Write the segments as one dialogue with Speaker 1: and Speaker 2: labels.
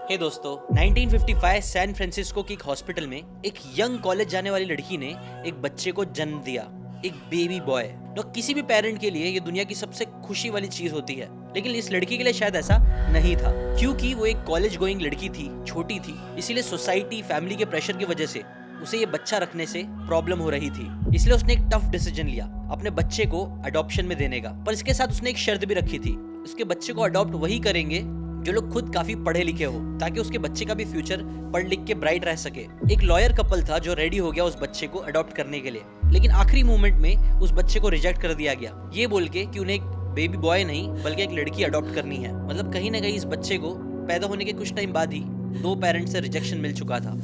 Speaker 1: हे दोस्तों, 1955 San Francisco के एक हॉस्पिटल में एक यंग कॉलेज जाने वाली लड़की ने एक बच्चे को जन्म दिया, एक बेबी बॉय। तो किसी भी पेरेंट के लिए ये दुनिया की सबसे खुशी वाली चीज होती है, लेकिन इस लड़की के लिए शायद ऐसा नहीं था, क्योंकि वो एक कॉलेज गोइंग लड़की थी, छोटी थी। इसीलिए सोसाइटी, फैमिली के प्रेशर की वजह से उसे ये बच्चा रखने से प्रॉब्लम हो रही थी। इसलिए उसने एक टफ डिसीजन लिया अपने बच्चे को अडॉप्शन में देने का। पर इसके साथ उसने एक शर्त भी रखी थी, उसके बच्चे को अडॉप्ट वही करेंगे जो लोग खुद काफी पढ़े लिखे हो, ताकि उसके बच्चे का भी फ्यूचर पढ़ लिख के ब्राइट रह सके। एक लॉयर कपल था जो रेडी हो गया उस बच्चे को अडॉप्ट करने के लिए, लेकिन आखिरी मोमेंट में उस बच्चे को रिजेक्ट कर दिया गया, ये बोल के कि उन्हें एक बेबी बॉय नहीं बल्कि एक लड़की अडॉप्ट करनी है। मतलब कहीं ना कहीं इस बच्चे को पैदा होने के कुछ टाइम बाद ही 2 पेरेंट्स से रिजेक्शन मिल चुका था।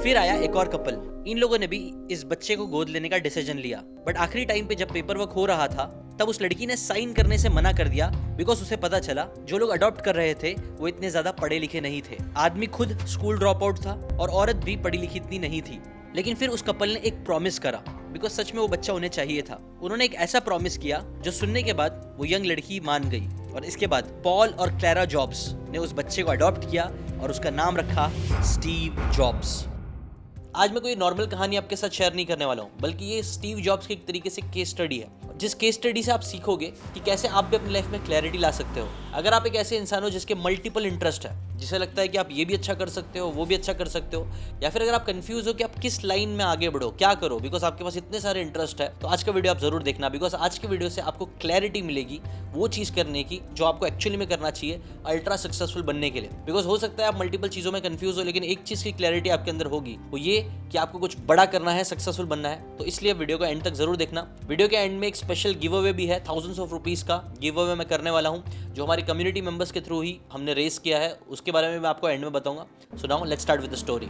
Speaker 1: फिर आया एक और कपल, इन लोगों ने भी इस बच्चे को गोद लेने का डिसीजन लिया, बट आखिरी टाइम पे जब पेपर वर्क हो रहा था तब उस लड़की ने साइन करने से मना कर दिया, बिकॉज उसे पता चला जो लोग अडॉप्ट कर रहे थे वो इतने ज्यादा पढ़े लिखे नहीं थे। आदमी खुद स्कूल ड्रॉप आउट था और औरत भी पढ़ी लिखी इतनी नहीं थी। लेकिन फिर उस कपल ने एक प्रॉमिस करा, बिकॉज सच में वो बच्चा उन्हें चाहिए था। उन्होंने एक ऐसा प्रॉमिस किया जो सुनने के बाद वो यंग लड़की मान गई, और इसके बाद पॉल और क्लैरा जॉब्स ने उस बच्चे को अडॉप्ट किया और उसका नाम रखा स्टीव जॉब्स। आज मैं कोई नॉर्मल कहानी आपके साथ शेयर नहीं करने वाला हूँ, बल्कि ये स्टीव जॉब्स की एक तरीके से केस स्टडी है, जिस केस स्टडी से आप सीखोगे कि कैसे आप भी अपनी लाइफ में क्लैरिटी ला सकते हो। अगर आप एक ऐसे इंसान हो जिसके मल्टीपल इंटरेस्ट है, जिसे लगता है कि आप ये भी अच्छा कर सकते हो, वो भी अच्छा कर सकते हो, या फिर अगर आप कंफ्यूज हो कि आप किस लाइन में आगे बढ़ो, क्या करो, बिकॉज आपके पास इतने सारे इंटरेस्ट है, तो आज का वीडियो आप जरूर देखना, बिकॉज आज की वीडियो से आपको क्लैरिटी मिलेगी वो चीज़ करने की जो आपको एक्चुअली में करना चाहिए अल्ट्रा सक्सेसफुल बनने के लिए। बिकॉज हो सकता है आप मल्टीपल चीज़ों में कंफ्यूज हो, लेकिन एक चीज़ की क्लैरिटी आपके अंदर होगी, वो ये कि आपको कुछ बड़ा करना है, सक्सेसफुल बनना है। तो इसलिए वीडियो को एंड तक जरूर देखना। वीडियो के एंड में एक स्पेशल गिव अवे भी है, थाउजेंड्स ऑफ रुपीज़ का गिव अवे मैं करने वाला हूँ, जो हमारी कम्युनिटी मेंबर्स के थ्रू ही हमने रेस किया है। उसके बारे में मैं आपको एंड में बताऊंगा। So now let's start with the story.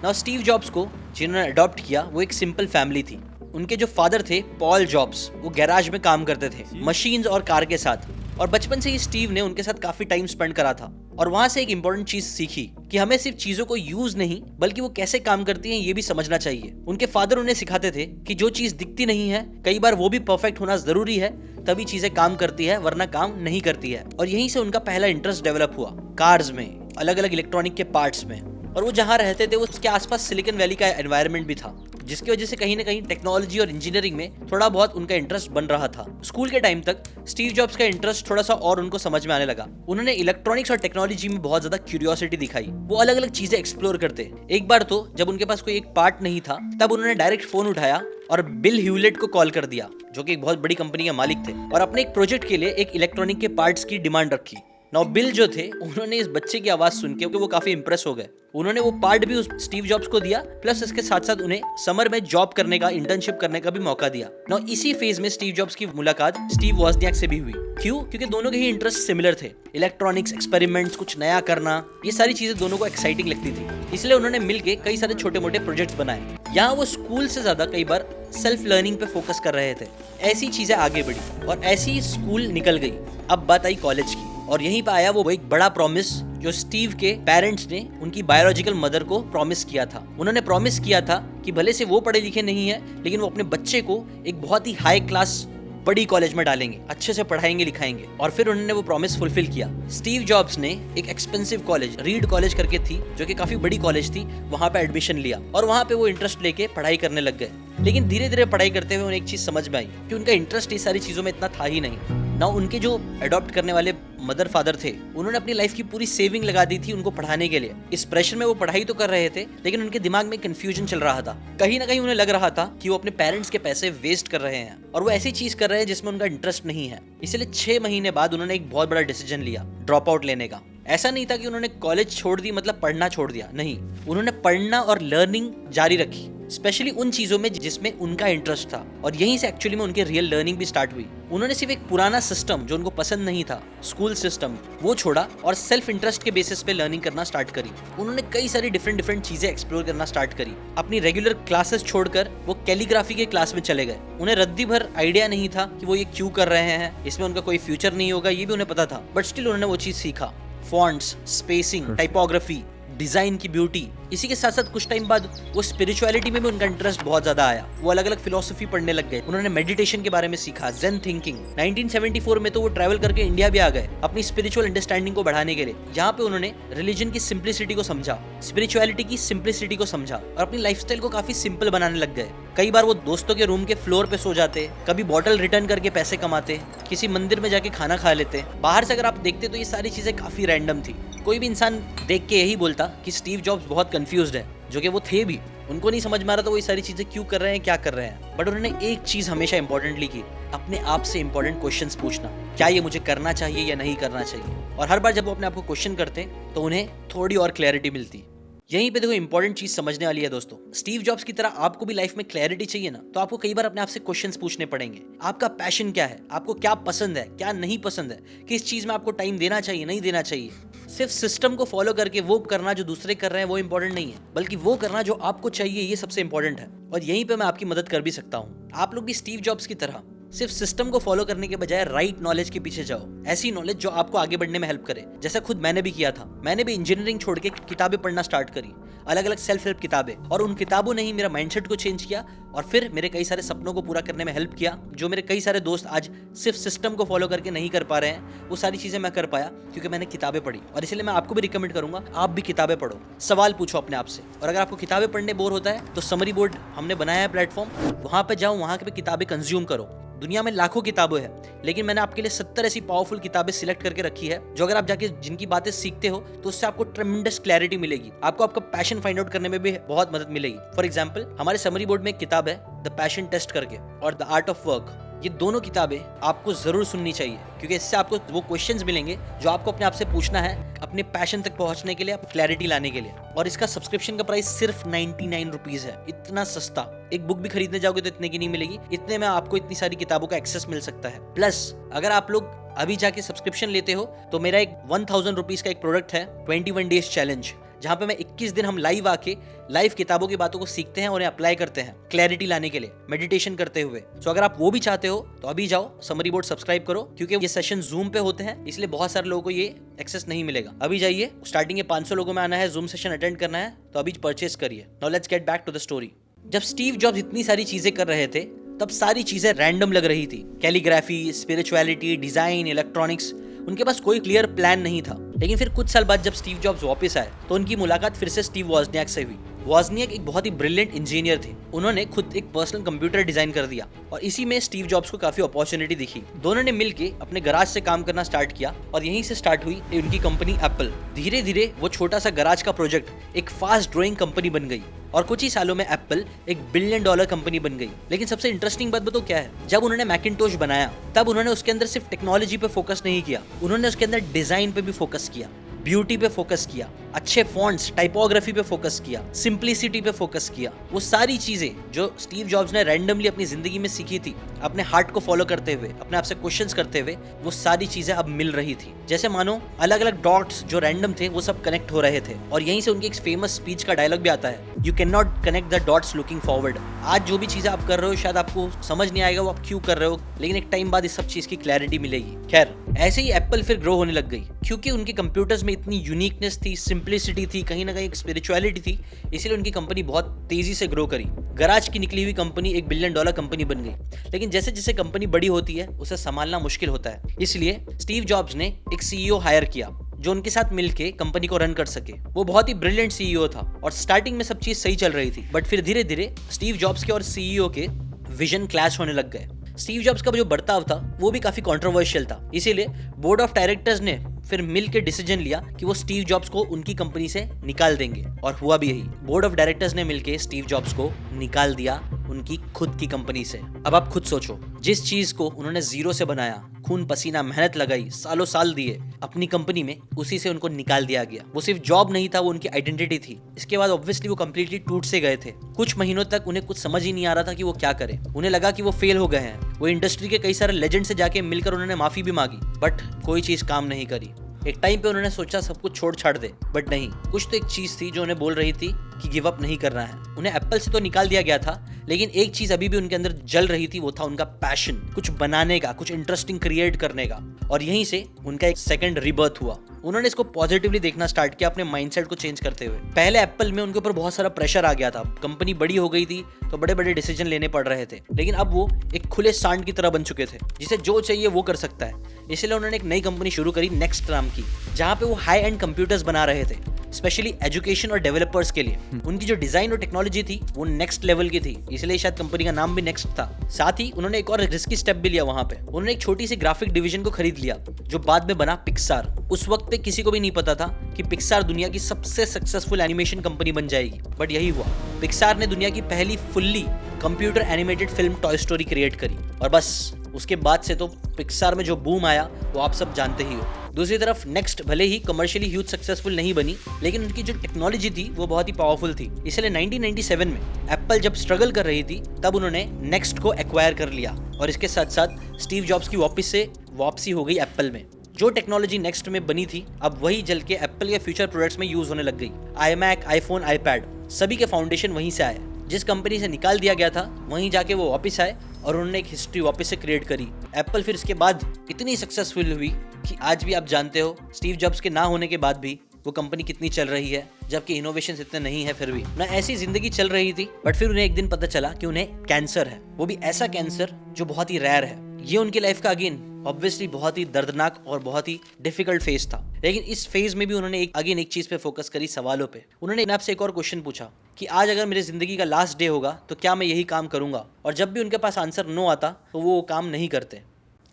Speaker 1: Now Steve jobs को जिन्होंने अडॉप्ट किया वो एक सिंपल फैमिली थी। उनके जो फादर थे पॉल जॉब्स, वो गैराज में काम करते थे मशीन्स और कार के साथ, और बचपन से ही स्टीव ने उनके साथ काफी टाइम स्पेंड करा था। और वहां से एक इंपॉर्टेंट चीज सीखी कि हमें सिर्फ चीजों को यूज नहीं बल्कि वो कैसे काम करती हैं ये भी समझना चाहिए। उनके फादर उन्हें सिखाते थे कि जो चीज दिखती नहीं है कई बार वो भी परफेक्ट होना जरूरी है, तभी चीजें काम करती है, वरना काम नहीं करती है। और यहीं से उनका पहला इंटरेस्ट डेवलप हुआ कार्स में, अलग अलग इलेक्ट्रॉनिक के पार्ट्स में। और वो जहाँ रहते थे उसके आसपास सिलिकॉन वैली का एनवायरनमेंट भी था, जिसकी वजह से कहीं ना कहीं टेक्नोलॉजी और इंजीनियरिंग में थोड़ा बहुत उनका इंटरेस्ट बन रहा था। स्कूल के टाइम तक स्टीव जॉब्स का इंटरेस्ट थोड़ा सा और उनको समझ में आने लगा। उन्होंने इलेक्ट्रॉनिक्स और टेक्नोलॉजी में बहुत ज्यादा क्यूरियोसिटी दिखाई, वो अलग अलग चीजें एक्सप्लोर करते। एक बार तो जब उनके पास कोई एक पार्ट नहीं था, तब उन्होंने डायरेक्ट फोन उठाया और बिल ह्यूलेट को कॉल कर दिया, जो कि एक बहुत बड़ी कंपनी के मालिक थे, और अपने एक प्रोजेक्ट के लिए एक इलेक्ट्रॉनिक के पार्ट्स की डिमांड रखी। नाउ बिल जो थे, उन्होंने इस बच्चे की आवाज सुन के वो काफी इंप्रेस हो गए। उन्होंने वो पार्ट भी उस स्टीव जॉब्स को दिया, प्लस इसके साथ साथ उन्हें समर में जॉब करने का, इंटर्नशिप करने का भी मौका दिया। नाउ इसी फेज में स्टीव जॉब्स की मुलाकात स्टीव वॉजनियाक से भी हुई। क्यों? क्योंकि दोनों के ही इंटरेस्ट सिमिलर थे। इलेक्ट्रॉनिक्स, एक्सपेरिमेंट्स, कुछ नया करना, ये सारी चीजें दोनों को एक्साइटिंग लगती थी। इसलिए उन्होंने मिलकर कई सारे छोटे मोटे प्रोजेक्ट्स बनाए। यहाँ वो स्कूल से ज्यादा कई बार सेल्फ लर्निंग पे फोकस कर रहे थे। ऐसी चीजें आगे बढ़ी और ऐसी स्कूल निकल गई। अब बात आई कॉलेज की, और यहीं पे आया वो एक बड़ा प्रॉमिस जो स्टीव के पेरेंट्स ने उनकी बायोलॉजिकल मदर को प्रॉमिस किया था। उन्होंने प्रॉमिस किया था कि भले से वो पढ़े लिखे नहीं है, लेकिन वो अपने बच्चे को एक बहुत ही हाई क्लास बड़ी कॉलेज में डालेंगे, अच्छे से पढ़ाएंगे लिखाएंगे। और फिर उन्होंने वो प्रॉमिस फुलफिल किया। स्टीव जॉब्स ने एक एक्सपेंसिव कॉलेज, रीड कॉलेज करके थी, जो कि काफी बड़ी कॉलेज थी, वहां पे एडमिशन लिया और वहां पे वो इंटरेस्ट लेके पढ़ाई करने लग गए। लेकिन धीरे धीरे पढ़ाई करते हुए उन्हें एक चीज समझ में आई कि उनका इंटरेस्ट इस सारी चीजों में इतना था ही नहीं। ना उनके जो अडॉप्ट करने वाले मदर फादर थे, उन्होंने अपनी लाइफ की पूरी सेविंग लगा दी थी उनको पढ़ाने के लिए। इस प्रेशर में वो पढ़ाई तो कर रहे थे, लेकिन उनके दिमाग में कंफ्यूजन चल रहा था। कहीं ना कहीं उन्हें लग रहा था कि वो अपने पेरेंट्स के पैसे वेस्ट कर रहे हैं, और वो ऐसी चीज कर रहे हैं जिसमें उनका इंटरेस्ट नहीं है। इसलिए 6 महीने बाद उन्होंने एक बहुत बड़ा डिसीजन लिया, ड्रॉप आउट लेने का। ऐसा नहीं था कि उन्होंने कॉलेज छोड़ दी मतलब पढ़ना छोड़ दिया, नहीं, उन्होंने पढ़ना और लर्निंग जारी रखी, स्पेशली उन चीजों में जिसमें उनका इंटरेस्ट था। और यहीं से एक्चुअली में उनकी रियल लर्निंग भी स्टार्ट हुई। उन्होंने सिर्फ एक पुराना सिस्टम जो उनको पसंद नहीं था, स्कूल सिस्टम, वो छोड़ा और सेल्फ इंटरेस्ट के बेसिस पे लर्निंग करना स्टार्ट करी। उन्होंने कई सारी डिफरेंट चीजें एक्सप्लोर करना स्टार्ट करी। अपनी रेगुलर क्लासेस छोड़कर वो कैलीग्राफी के क्लास में चले गए। उन्हें रद्दी भर आइडिया नहीं था कि वो ये क्यों कर रहे हैं, इसमें उनका कोई फ्यूचर नहीं होगा, ये भी उन्हें पता था, बट स्टिल उन्होंने वो चीज सीखा। फॉन्ट्स, स्पेसिंग, टाइपोग्राफी, डिजाइन की ब्यूटी, इसी के साथ साथ कुछ टाइम बाद वो स्पिरिचुअलिटी में भी उनका इंटरेस्ट बहुत ज्यादा आया। वो अलग अलग फिलोसफी पढ़ने लग गए, उन्होंने मेडिटेशन के बारे में सीखा, ज़ेन थिंकिंग। 1974 में तो वो ट्रैवल करके इंडिया भी आ गए अपनी स्पिरिचुअल अंडरस्टैंडिंग को बढ़ाने के लिए। यहाँ पे उन्होंने रिलीजन की सिंप्लिसिटी को समझा, स्पिरिचुअलिटी की सिंप्लिसिटी को समझा और अपनी लाइफस्टाइल को काफी सिंपल बनाने लग गए। कई बार वो दोस्तों के रूम के फ्लोर पे सो जाते, कभी बॉटल रिटर्न करके पैसे कमाते, किसी मंदिर में जाके खाना खा लेते। बाहर से अगर आप देखते तो ये सारी चीजें काफी रैंडम थी। कोई भी इंसान देख के यही बोलता कि स्टीव जॉब्स बहुत कंफ्यूज्ड है, जो कि वो थे भी। उनको नहीं समझ में आ रहा था वो ये सारी चीजें क्यों कर रहे हैं, क्या कर रहे हैं। बट उन्होंने एक चीज हमेशा इंपॉर्टेंटली की, अपने आप से इंपॉर्टेंट क्वेश्चंस पूछना, क्या ये मुझे करना चाहिए या नहीं करना चाहिए। और हर बार जब वो अपने आप को क्वेश्चन करते तो उन्हें थोड़ी और क्लैरिटी मिलती। यहीं पे देखो इंपॉर्टेंट चीज समझने वाली है दोस्तों। स्टीव जॉब्स की तरह आपको भी लाइफ में क्लैरिटी चाहिए ना, तो आपको कई बार अपने आप से क्वेश्चंस पूछने पड़ेंगे। आपका पैशन क्या है, आपको क्या पसंद है, क्या नहीं पसंद है, किस चीज में आपको टाइम देना चाहिए, नहीं देना चाहिए। सिर्फ सिस्टम को फॉलो करके वो करना जो दूसरे कर रहे हैं वो इंपॉर्टेंट नहीं है, बल्कि वो करना जो आपको चाहिए, ये सबसे इंपॉर्टेंट है। और यहीं पे मैं आपकी मदद कर भी सकता हूँ। आप लोग भी स्टीव जॉब्स की तरह सिर्फ सिस्टम को फॉलो करने के बजाय राइट नॉलेज के पीछे जाओ, ऐसी नॉलेज जो आपको आगे बढ़ने में हेल्प करे। जैसा खुद मैंने भी किया था। मैंने भी इंजीनियरिंग छोड़ के किताबें पढ़ना स्टार्ट करी, अलग अलग सेल्फ हेल्प किताबें, और उन किताबों ने ही मेरा माइंडसेट को चेंज किया और फिर मेरे कई सारे सपनों को पूरा करने में हेल्प किया। जो मेरे कई सारे दोस्त आज सिर्फ सिस्टम को फॉलो करके नहीं कर पा रहे हैं, वो सारी चीजें मैं कर पाया क्योंकि मैंने किताबें पढ़ी। और इसलिए मैं आपको भी रिकमेंड करूंगा, आप भी किताबें पढ़ो, सवाल पूछो अपने आप से। और अगर आपको किताबें पढ़ने बोर होता है तो समरी बोर्ड हमने बनाया है प्लेटफॉर्म, वहां पे जाओ, वहां पे किताबें कंज्यूम करो। दुनिया में लाखों किताबें हैं, लेकिन मैंने आपके लिए 70 ऐसी पावरफुल किताबें सिलेक्ट करके रखी है, जो अगर आप जाके जिनकी बातें सीखते हो तो उससे आपको ट्रेमेंडस क्लैरिटी मिलेगी। आपको आपका पैशन फाइंड आउट करने में भी बहुत मदद मिलेगी। फॉर एग्जांपल, हमारे समरी बोर्ड में एक किताब है द पैशन टेस्ट करके, और द आर्ट ऑफ वर्क। ये दोनों किताबें आपको जरूर सुननी चाहिए, क्योंकि इससे आपको वो क्वेश्चंस मिलेंगे जो आपको अपने आप से पूछना है अपने पैशन तक पहुंचने के लिए, क्लैरिटी लाने के लिए। और इसका सब्सक्रिप्शन का प्राइस सिर्फ 99 रुपीज है, इतना सस्ता। एक बुक भी खरीदने जाओगे तो इतने की नहीं मिलेगी, इतने में आपको इतनी सारी किताबों का एक्सेस मिल सकता है। प्लस अगर आप लोग अभी जाके सब्सक्रिप्शन लेते हो तो मेरा एक 1000 रुपीज का एक प्रोडक्ट है, 21 डेज चैलेंज, जहां पे मैं 21 दिन हम लाइव आके लाइव किताबों की बातों को सीखते हैं और उन्हें अप्लाई करते हैं क्लैरिटी लाने के लिए, मेडिटेशन करते हुए। सो अगर आप वो भी चाहते हो तो अभी जाओ समरी बोर्ड सब्सक्राइब करो, क्योंकि ये सेशन जूम पे होते हैं, इसलिए बहुत सारे लोगों को ये एक्सेस नहीं मिलेगा। अभी जाइए, स्टार्टिंग के 500 लोगों में आना है, जूम सेशन अटेंड करना है, तो अभी परचेस करिए। Now let's get back to the story. जब स्टीव जॉब्स इतनी सारी चीजें कर रहे थे तब सारी चीजें रैंडम लग रही थी। कैलीग्राफी, स्पिरिचुअलिटी, डिजाइन, इलेक्ट्रॉनिक्स, उनके पास कोई क्लियर प्लान नहीं था। लेकिन फिर कुछ साल बाद जब स्टीव जॉब्स वापस आए तो उनकी मुलाकात फिर से स्टीव वॉजनियाक से हुई। वॉजनियाक एक बहुत ही ब्रिलियंट इंजीनियर थे। उन्होंने खुद एक पर्सनल कंप्यूटर डिजाइन कर दिया और इसी में स्टीव जॉब्स को काफी अपॉर्चुनिटी दिखी। दोनों ने मिलके अपने गराज से काम करना स्टार्ट किया और यहीं से स्टार्ट हुई उनकी कंपनी एप्पल। धीरे धीरे वो छोटा सा गराज का प्रोजेक्ट एक फास्ट ग्रोइंग कंपनी बन गई और कुछ ही सालों में एप्पल एक $1 बिलियन कंपनी बन गई। लेकिन सबसे इंटरेस्टिंग बात बताओ क्या है, जब उन्होंने मैकिंटोश बनाया तब उन्होंने उसके अंदर सिर्फ टेक्नोलॉजी पे फोकस नहीं किया, उन्होंने उसके अंदर डिजाइन पे भी फोकस किया, ब्यूटी पे फोकस किया, अच्छे फॉन्ट्स, टाइपोग्राफी पे फोकस किया, सिंप्लिसिटी पे फोकस किया। वो सारी चीजें जो स्टीव जॉब्स ने रैंडमली अपनी जिंदगी में सीखी थी, अपने हार्ट को फॉलो करते हुए, अपने आप से क्वेश्चंस करते हुए, वो सारी चीजें अब मिल रही थी। जैसे मानो अलग अलग डॉट्स जो रैंडम थे वो सब कनेक्ट हो रहे थे। और यहीं से उनकी एक फेमस स्पीच का डायलॉग भी आता है, you can not connect the dots looking forward. आज जो भी चीजें आप कर रहे हो शायद आपको समझ नहीं आएगा वो आप क्यों कर रहे हो, लेकिन एक टाइम बाद इस सब चीज की क्लैरिटी मिलेगी। खैर, ऐसे ही एप्पल फिर ग्रो होने लग गई, क्योंकि उनके कंप्यूटर्स में इतनी यूनिकनेस थी, सिंप्लिसिटी थी, कहीं ना कहीं एक स्पिरिचुअलिटी थी, इसलिए उनकी कंपनी बहुत तेजी से ग्रो करी। गराज की निकली हुई कंपनी एक $1 बिलियन कंपनी बन गई। लेकिन जैसे जैसे कंपनी बड़ी होती है उसे संभालना मुश्किल होता है, इसलिए स्टीव जॉब्स ने एक CEO हायर किया जो उनके साथ मिलके कंपनी को रन कर सके। वो बहुत ही ब्रिलियंट CEO था और स्टार्टिंग में सब चीज सही चल रही थी, बट फिर धीरे धीरे स्टीव जॉब्स के और CEO के विजन क्लैश होने लग गए। स्टीव जॉब्स का जो बर्ताव था वो भी काफी कंट्रोवर्शियल था, इसीलिए बोर्ड ऑफ डायरेक्टर्स ने फिर मिल के डिसीजन लिया कि वो स्टीव जॉब्स को उनकी कंपनी से निकाल देंगे, और हुआ भी यही। बोर्ड ऑफ डायरेक्टर्स ने मिलके स्टीव जॉब्स को निकाल दिया उनकी खुद की कंपनी से। अब आप खुद सोचो, जिस चीज को उन्होंने जीरो से बनाया, खून पसीना मेहनत लगाई, सालों साल दिए अपनी कंपनी में, उसी से उनको निकाल दिया गया। वो सिर्फ जॉब नहीं था, वो उनकी आइडेंटिटी थी। इसके बाद ऑब्वियसली वो कंप्लीटली टूट से गए थे। कुछ महीनों तक उन्हें कुछ समझ ही नहीं आ रहा था कि वो क्या करें। उन्हें लगा कि वो फेल हो गए हैं। वो इंडस्ट्री के कई सारे लेजेंड से जाके मिलकर उन्होंने माफी भी मांगी, बट कोई चीज काम नहीं करी। एक टाइम पे उन्होंने सोचा सब कुछ छोड़ छाड़ दे, बट नहीं, कुछ तो एक चीज थी जो उन्हें बोल रही थी कि गिव अप नहीं करना है। उन्हें एप्पल से तो निकाल दिया गया था, लेकिन एक चीज अभी भी उनके अंदर जल रही थी, वो था उनका पैशन, कुछ बनाने का, कुछ इंटरेस्टिंग क्रिएट करने का। और यहीं से उनका एक सेकंड रिबर्थ हुआ। उन्होंने इसको पॉजिटिवली देखना स्टार्ट किया, अपने माइंडसेट को चेंज करते हुए। पहले एप्पल में उनके ऊपर बहुत सारा प्रेशर आ गया था, कंपनी बड़ी हो गई थी तो बड़े बड़े डिसीजन लेने पड़ रहे थे, लेकिन अब वो एक खुले सांड की तरह बन चुके थे, जिसे जो चाहिए वो कर सकता है। इसलिए उन्होंने एक नई कंपनी शुरू करी, नेक्स्ट नाम की, जहां पे वो हाई एंड कंप्यूटर्स बना रहे थे, स्पेशली एजुकेशन और डेवलपर्स के लिए। उनकी जो डिजाइन और टेक्नोलॉजी थी वो नेक्स्ट लेवल की थी, इसलिए शायद कंपनी का नाम भी नेक्स्ट था। साथ ही उन्होंने एक और रिस्की स्टेप भी लिया वहां पे। उन्होंने एक छोटी सी ग्राफिक डिवीजन को खरीद लिया, जो बाद में बना पिक्सार। उस वक्त पे किसी को भी नहीं पता था कि पिक्सार दुनिया की सबसे सक्सेसफुल एनिमेशन कंपनी बन जाएगी, बट यही हुआ। पिक्सार ने दुनिया की पहली fully computer animated film toy story create करी, और बस उसके बाद से तो पिक्सार में जो बूम आया वो आप सब जानते ही हो। दूसरी तरफ नेक्स्ट भले ही कमर्शियली ह्यूज सक्सेसफुल नहीं बनी, लेकिन उनकी जो टेक्नोलॉजी थी वो बहुत ही पावरफुल थी। इसलिए 1997 में एप्पल जब स्ट्रगल कर रही थी, तब उन्होंने नेक्स्ट को एक्वायर कर लिया, और इसके साथ साथ स्टीव जॉब्स की वापसी हो गई एप्पल में। जो टेक्नोलॉजी नेक्स्ट में बनी थी, अब वही जल के एप्पल के फ्यूचर प्रोडक्ट्स में यूज होने लग गई। iMac, आईफोन, आईपैड, सभी के फाउंडेशन वहीं से आए। जिस कंपनी से निकाल दिया गया था वहीं जाके वो वापस आए और उन्होंने एक हिस्ट्री वापस से क्रिएट करी। एप्पल फिर इसके बाद इतनी सक्सेसफुल हुई कि आज भी आप जानते हो, स्टीव जॉब्स के ना होने के बाद भी वो कंपनी कितनी चल रही है, जबकि इनोवेशंस इतने नहीं है। फिर भी ना ऐसी जिंदगी चल रही थी, बट फिर उन्हें एक दिन पता चला कि उन्हें कैंसर है, वो भी ऐसा कैंसर जो बहुत ही रेयर है। ये उनकी लाइफ का अगेन ऑब्वियसली बहुत ही दर्दनाक और बहुत ही डिफिकल्ट फेज था, लेकिन इस फेज में भी उन्होंने एक चीज पे फोकस करी, सवालों पे। उन्होंने आपसे एक और क्वेश्चन पूछा कि आज अगर मेरी जिंदगी का लास्ट डे होगा तो क्या मैं यही काम करूंगा, और जब भी उनके पास आंसर नो आता तो वो काम नहीं करते।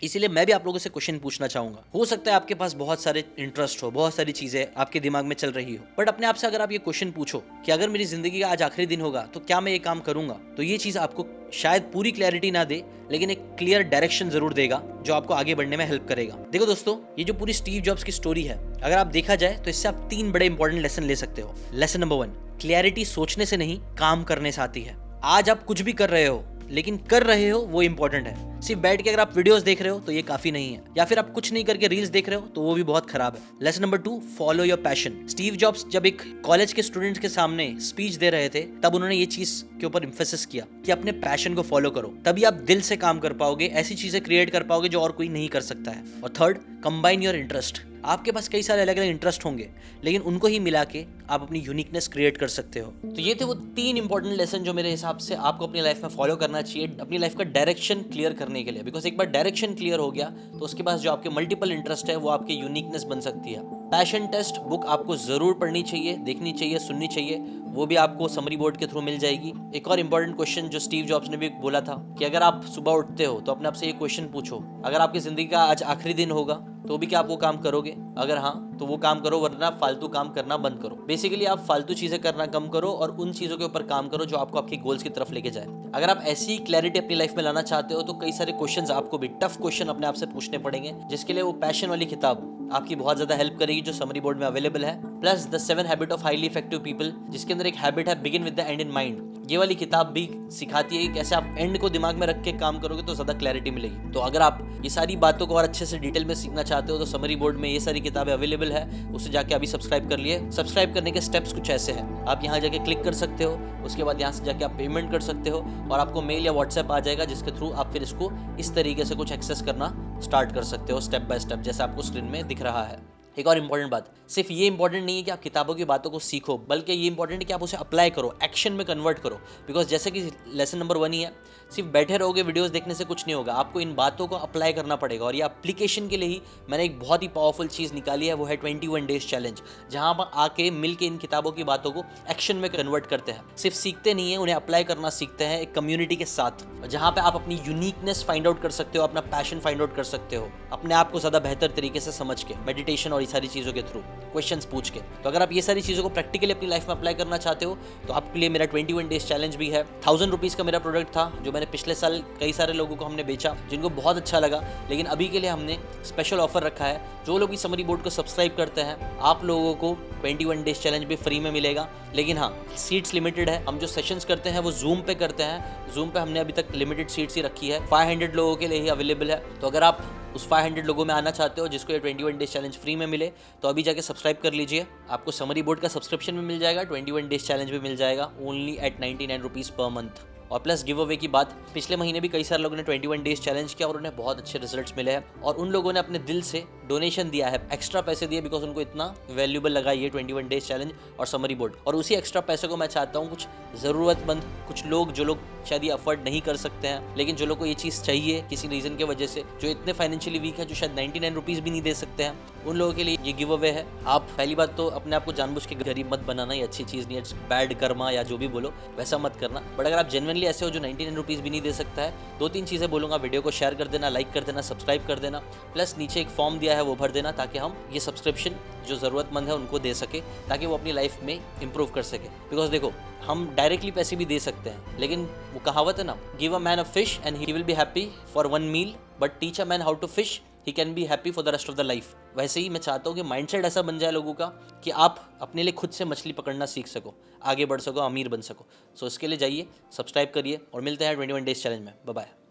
Speaker 1: इसीलिए मैं भी आप लोगों से क्वेश्चन पूछना चाहूंगा। हो सकता है आपके पास बहुत सारे इंटरेस्ट हो, बहुत सारी चीजें आपके दिमाग में चल रही हो, बट अपने आप से अगर आप ये क्वेश्चन पूछो कि अगर मेरी जिंदगी का आज आखिरी दिन होगा तो क्या मैं ये काम करूंगा, तो ये चीज आपको शायद पूरी क्लैरिटी ना दे, लेकिन एक क्लियर डायरेक्शन जरूर देगा जो आपको आगे बढ़ने में हेल्प करेगा। देखो दोस्तों, ये जो पूरी स्टीव जॉब्स की स्टोरी है, अगर आप देखा जाए तो इससे आप 3 बड़े इंपॉर्टेंट लेसन ले सकते हो। लेसन नंबर 1, क्लैरिटी सोचने से नहीं काम करने से आती है। आज आप कुछ भी कर रहे हो, लेकिन कर रहे हो वो इंपॉर्टेंट है। सिर्फ बैठ के अगर आप वीडियोस देख रहे हो तो ये काफी नहीं है, या फिर आप कुछ नहीं करके रील्स देख रहे हो तो वो भी बहुत खराब है। Lesson number 2, follow your passion. Steve jobs जब एक कॉलेज के स्टूडेंट्स के सामने स्पीच दे रहे थे, तब उन्होंने ये चीज के ऊपर एम्फेसिस किया कि अपने पैशन को फॉलो करो, तभी आप दिल से काम कर पाओगे, ऐसी चीजें क्रिएट कर पाओगे जो और कोई नहीं कर सकता है। और थर्ड, कंबाइन योर इंटरेस्ट। आपके पास कई सारे अलग अलग इंटरेस्ट होंगे, लेकिन उनको ही मिला के आप अपनी यूनिकनेस क्रिएट कर सकते हो। तो ये थे वो 3 इंपॉर्टेंट लेसन जो मेरे हिसाब से आपको अपनी लाइफ में फॉलो करना चाहिए, अपनी लाइफ का डायरेक्शन क्लियर करने के लिए। बिकॉज एक बार डायरेक्शन क्लियर हो गया तो उसके पास जो आपके मल्टीपल इंटरेस्ट है वो आपकी यूनिकनेस बन सकती है। पैशन टेस्ट बुक आपको जरूर पढ़नी चाहिए, देखनी चाहिए, सुननी चाहिए, वो भी आपको समरी बोर्ड के थ्रू मिल जाएगी। एक और इंपॉर्टेंट क्वेश्चन जो स्टीव जॉब्स ने भी बोला था कि अगर आप सुबह उठते हो तो अपने आप से ये क्वेश्चन पूछो, अगर आपकी जिंदगी का आज आखिरी दिन होगा तो भी क्या आप वो काम करोगे? अगर हाँ तो वो काम करो, वरना फालतू काम करना बंद करो। बेसिकली आप फालतू चीजें करना कम करो और उन चीजों के ऊपर काम करो जो आपको आपके गोल्स की तरफ लेके जाए। अगर आप ऐसी क्लैरिटी अपनी लाइफ में लाना चाहते हो तो कई सारे क्वेश्चंस आपको भी टफ क्वेश्चन अपने आप से पूछने पड़ेंगे, जिसके लिए वो पैशन वाली किताब आपकी बहुत ज्यादा हेल्प करेगी जो समरी बोर्ड में अवेलेबल है। Plus the 7 habit of highly effective people, जिसके अंदर एक हैबिट है begin with the and in mind. ये वाली किताब भी सिखाती है कि कैसे आप एंड को दिमाग में रख के काम करोगे तो ज्यादा क्लैरिटी मिलेगी। तो अगर आप ये सारी बातों को और अच्छे से डिटेल में सीखना चाहते हो तो समरी बोर्ड में ये सारी किताबें अवेलेबल है, उसे जाके अभी सब्सक्राइब कर लिए। सब्सक्राइब करने के स्टेप्स कुछ ऐसे हैं, आप यहाँ जाके क्लिक कर सकते हो, उसके बाद यहाँ से जाके आप पेमेंट कर सकते हो और आपको मेल या व्हाट्सएप आ जाएगा, जिसके थ्रू आप फिर इसको इस तरीके से कुछ एक्सेस करना स्टार्ट कर सकते हो स्टेप बाय स्टेप, जैसे आपको स्क्रीन में दिख रहा है। एक और इंपॉर्टेंट बात, सिर्फ ये इंपॉर्टेंट नहीं है कि आप किताबों की बातों को सीखो, बल्कि ये इंपॉर्टेंट है कि आप उसे अप्लाई करो, एक्शन में कन्वर्ट करो। बिकॉज जैसे कि लेसन नंबर 1 ही है, सिर्फ बैठे रहोगे वीडियोस देखने से कुछ नहीं होगा, आपको इन बातों को अप्लाई करना पड़ेगा। और ये एप्लीकेशन के लिए ही मैंने एक बहुत ही पावरफुल चीज़ निकाली है, वो है 21 डेज चैलेंज, जहाँ आप आके मिल के इन किताबों की बातों को एक्शन में कन्वर्ट करते हैं। सिर्फ सीखते नहीं है, उन्हें अप्लाई करना सीखते हैं एक कम्युनिटी के साथ, जहाँ पे आप अपनी यूनिकनेस फाइंड आउट कर सकते हो, अपना पैशन फाइंड आउट कर सकते हो, अपने आप को ज़्यादा बेहतर तरीके से समझ के, मेडिटेशन और ये सारी चीज़ों के थ्रू, क्वेश्चंस पूछ के। तो अगर आप ये सारी चीज़ों को प्रैक्टिकली अपनी लाइफ में अप्लाई करना चाहते हो तो आपके लिए मेरा 21 डेज चैलेंज भी है। 1000 रुपीज़ का मेरा प्रोडक्ट था जो मैंने पिछले साल कई सारे लोगों को हमने बेचा, जिनको बहुत अच्छा लगा। लेकिन अभी के लिए हमने स्पेशल ऑफर रखा है, जो लोग इस समरी बोर्ड को सब्सक्राइब करते हैं आप लोगों को 21 डेज चैलेंज भी फ्री में मिलेगा। लेकिन हाँ, सीट्स लिमिटेड है। हम जो सेशंस करते हैं वो जूम पे करते हैं, जूम पे हमने अभी तक लिमिटेड सीट्स ही रखी है, 500 लोगों के लिए ही अवेलेबल है। तो अगर आप उस 500 लोगों में आना चाहते हो जिसको ये 21 डेज चैलेंज फ्री में मिले, तो अभी जाके सब्सक्राइब कर लीजिए। आपको समरी बोर्ड का सब्सक्रिप्शन भी मिल जाएगा, 21 डेज चैलेंज भी मिल जाएगा, only at 99 rupees per month. और प्लस गिव अवे की बात, पिछले महीने भी कई सारे लोगों ने 21 डेज चैलेंज किया और उन्हें बहुत अच्छे रिजल्ट्स मिले हैं और उन लोगों ने अपने दिल से डोनेशन दिया है, एक्स्ट्रा पैसे दिए बिकॉज उनको इतना वैल्यूबल लगा ये 21 डेज चैलेंज और समरी बोर्ड। और उसी एक्स्ट्रा पैसे को मैं चाहता हूँ कुछ ज़रूरतमंद, कुछ लोग जो लोग शायद ये अफोर्ड नहीं कर सकते हैं, लेकिन जो लोग को ये चीज़ चाहिए किसी रीज़न की वजह से, जो इतने फाइनेंशियली वीक है, जो शायद 99 रुपीज़ भी नहीं दे सकते हैं, उन लोगों के लिए ये गिव अवे है। आप पहली बात तो अपने आप को जानबूझ के गरीब मत बनाना, ये अच्छी चीज़ नहीं है, बैड कर्मा या जो भी बोलो वैसा मत करना। बट अगर आप जेन्युइनली ऐसे हो जो 99 रुपीज़ भी नहीं दे सकता है, 2-3 चीज़ें बोलूँगा, वीडियो को शेयर कर देना, लाइक कर देना, सब्सक्राइब कर देना, प्लस नीचे एक फॉर्म दिया है वो भर देना ताकि हम ये सब्सक्रिप्शन जो ज़रूरतमंद है उनको दे सके, ताकि वो अपनी लाइफ में इंप्रूव कर सके। बिकॉज देखो, हम डायरेक्टली पैसे भी दे सकते हैं, लेकिन वो कहावत है ना, give a man a fish and he will be happy for 1 meal, but teach a man how to fish he can be happy for the rest of the life. वैसे ही मैं चाहता हूँ कि माइंडसेट ऐसा बन जाए लोगों का कि आप अपने लिए खुद से मछली पकड़ना सीख सको, आगे बढ़ सको, अमीर बन सको। सो इसके लिए जाइए, सब्सक्राइब करिए और मिलते हैं 21 डेज चैलेंज में। Bye bye.